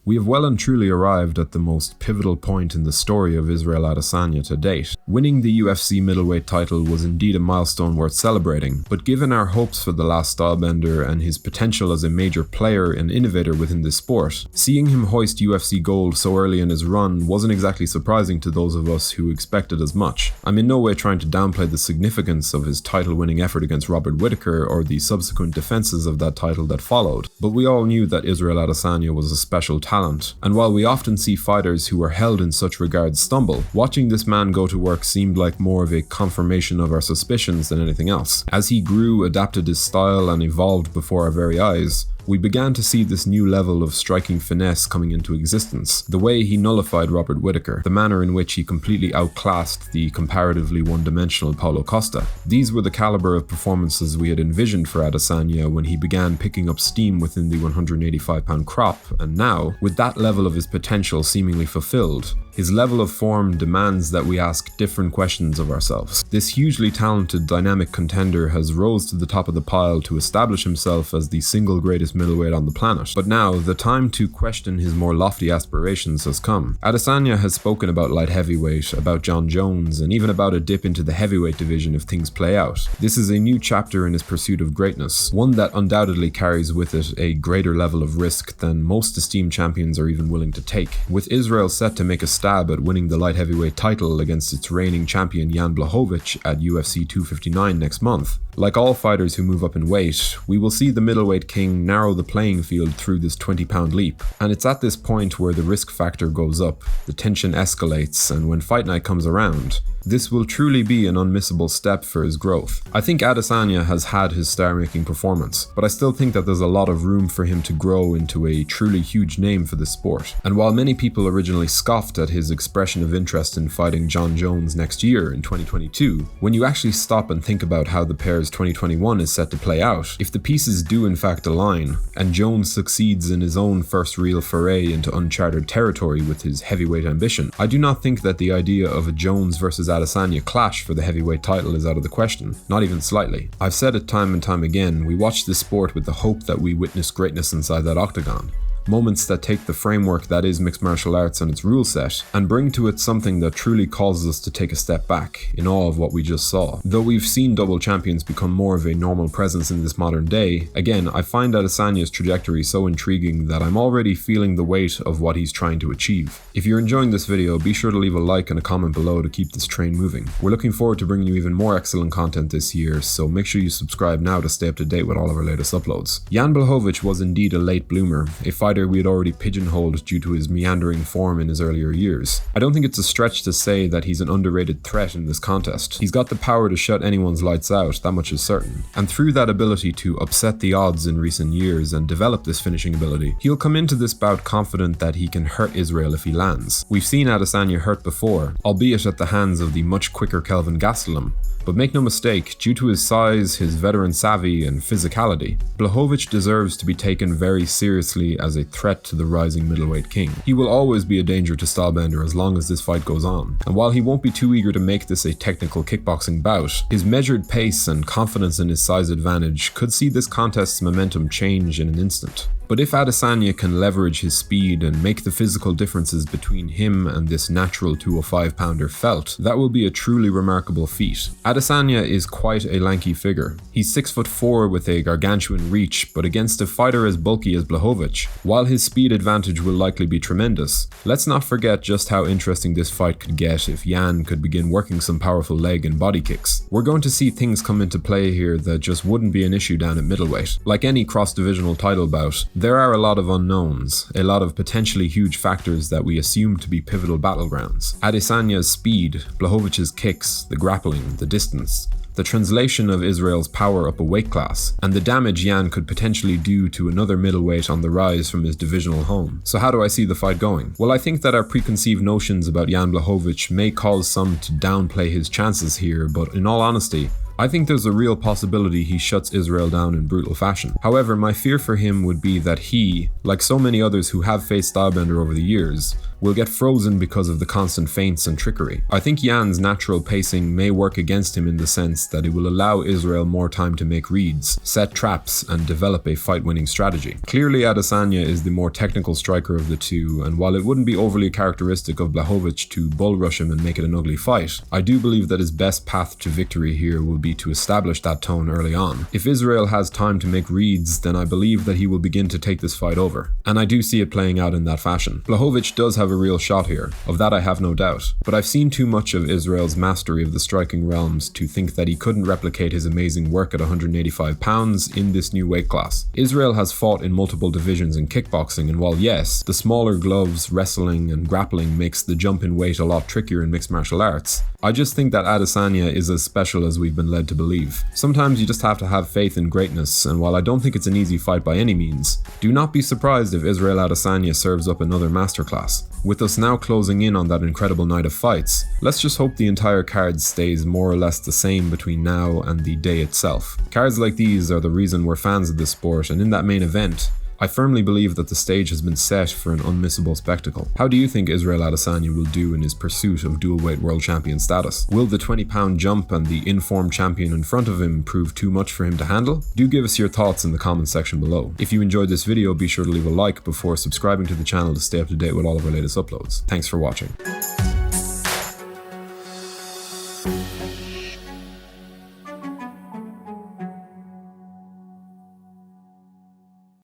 We have well and truly arrived at the most pivotal point in the story of Israel Adesanya to date. Winning the UFC middleweight title was indeed a milestone worth celebrating, but given our hopes for the Last Stylebender and his potential as a major player and innovator within this sport, seeing him hoist UFC gold so early in his run wasn't exactly surprising to those of us who expected as much. I'm in no way trying to downplay the significance of his title-winning effort against Robert Whittaker or the subsequent defenses of that title that followed, but we all knew that Israel Adesanya was a special talent, and while we often see fighters who are held in such regards stumble, watching this man go to work seemed like more of a confirmation of our suspicions than anything else. As he grew, adapted his style, and evolved before our very eyes, we began to see this new level of striking finesse coming into existence. The way he nullified Robert Whittaker, the manner in which he completely outclassed the comparatively one-dimensional Paulo Costa. These were the caliber of performances we had envisioned for Adesanya when he began picking up steam within the 185-pound crop, and now, with that level of his potential seemingly fulfilled, his level of form demands that we ask different questions of ourselves. This hugely talented, dynamic contender has rose to the top of the pile to establish himself as the single greatest middleweight on the planet. But now, the time to question his more lofty aspirations has come. Adesanya has spoken about light heavyweight, about Jon Jones, and even about a dip into the heavyweight division if things play out. This is a new chapter in his pursuit of greatness, one that undoubtedly carries with it a greater level of risk than most esteemed champions are even willing to take. With Israel set to make a stab at winning the light heavyweight title against its reigning champion Jan Blachowicz at UFC 259 next month, like all fighters who move up in weight, we will see the middleweight king narrow the playing field through this 20-pound leap. And it's at this point where the risk factor goes up, the tension escalates, and when fight night comes around, this will truly be an unmissable step for his growth. I think Adesanya has had his star-making performance, but I still think that there's a lot of room for him to grow into a truly huge name for this sport. And while many people originally scoffed at his expression of interest in fighting Jon Jones next year in 2022, when you actually stop and think about how the pair's 2021 is set to play out, if the pieces do in fact align, and Jones succeeds in his own first real foray into uncharted territory with his heavyweight ambition, I do not think that the idea of a Jones versus Adesanya clash for the heavyweight title is out of the question, not even slightly. I've said it time and time again, we watch this sport with the hope that we witness greatness inside that octagon. Moments that take the framework that is mixed martial arts and its rule set, and bring to it something that truly causes us to take a step back, in awe of what we just saw. Though we've seen double champions become more of a normal presence in this modern day, again, I find Adesanya's trajectory so intriguing that I'm already feeling the weight of what he's trying to achieve. If you're enjoying this video, be sure to leave a like and a comment below to keep this train moving. We're looking forward to bringing you even more excellent content this year, so make sure you subscribe now to stay up to date with all of our latest uploads. Jan Blachowicz was indeed a late bloomer, a fighter we had already pigeonholed due to his meandering form in his earlier years. I don't think it's a stretch to say that he's an underrated threat in this contest. He's got the power to shut anyone's lights out, that much is certain. And through that ability to upset the odds in recent years and develop this finishing ability, he'll come into this bout confident that he can hurt Israel if he lands. We've seen Adesanya hurt before, albeit at the hands of the much quicker Kelvin Gastelum. But make no mistake, due to his size, his veteran savvy, and physicality, Blachowicz deserves to be taken very seriously as a threat to the rising middleweight king. He will always be a danger to Stylebender as long as this fight goes on, and while he won't be too eager to make this a technical kickboxing bout, his measured pace and confidence in his size advantage could see this contest's momentum change in an instant. But if Adesanya can leverage his speed and make the physical differences between him and this natural 205-pounder felt, that will be a truly remarkable feat. Adesanya is quite a lanky figure. He's 6'4" with a gargantuan reach, but against a fighter as bulky as Blachowicz, while his speed advantage will likely be tremendous, let's not forget just how interesting this fight could get if Jan could begin working some powerful leg and body kicks. We're going to see things come into play here that just wouldn't be an issue down at middleweight. Like any cross-divisional title bout, there are a lot of unknowns, a lot of potentially huge factors that we assume to be pivotal battlegrounds. Adesanya's speed, Blachowicz's kicks, the grappling, the distance, the translation of Israel's power up a weight class, and the damage Jan could potentially do to another middleweight on the rise from his divisional home. So how do I see the fight going? Well, I think that our preconceived notions about Jan Blachowicz may cause some to downplay his chances here, but in all honesty, I think there's a real possibility he shuts Israel down in brutal fashion. However, my fear for him would be that he, like so many others who have faced Stylebender over the years, will get frozen because of the constant feints and trickery. I think Jan's natural pacing may work against him in the sense that it will allow Israel more time to make reads, set traps, and develop a fight-winning strategy. Clearly Adesanya is the more technical striker of the two, and while it wouldn't be overly characteristic of Blachowicz to bull rush him and make it an ugly fight, I do believe that his best path to victory here will be to establish that tone early on. If Israel has time to make reads, then I believe that he will begin to take this fight over, and I do see it playing out in that fashion. Blachowicz does have a real shot here, of that I have no doubt, but I've seen too much of Israel's mastery of the striking realms to think that he couldn't replicate his amazing work at 185 pounds in this new weight class. Israel has fought in multiple divisions in kickboxing, and while yes, the smaller gloves, wrestling, and grappling makes the jump in weight a lot trickier in mixed martial arts, I just think that Adesanya is as special as we've been led to believe. Sometimes you just have to have faith in greatness, and while I don't think it's an easy fight by any means, do not be surprised if Israel Adesanya serves up another masterclass. With us now closing in on that incredible night of fights, let's just hope the entire card stays more or less the same between now and the day itself. Cards like these are the reason we're fans of this sport, and in that main event, I firmly believe that the stage has been set for an unmissable spectacle. How do you think Israel Adesanya will do in his pursuit of dual-weight world champion status? Will the 20-pound jump and the informed champion in front of him prove too much for him to handle? Do give us your thoughts in the comments section below. If you enjoyed this video, be sure to leave a like before subscribing to the channel to stay up to date with all of our latest uploads. Thanks for watching.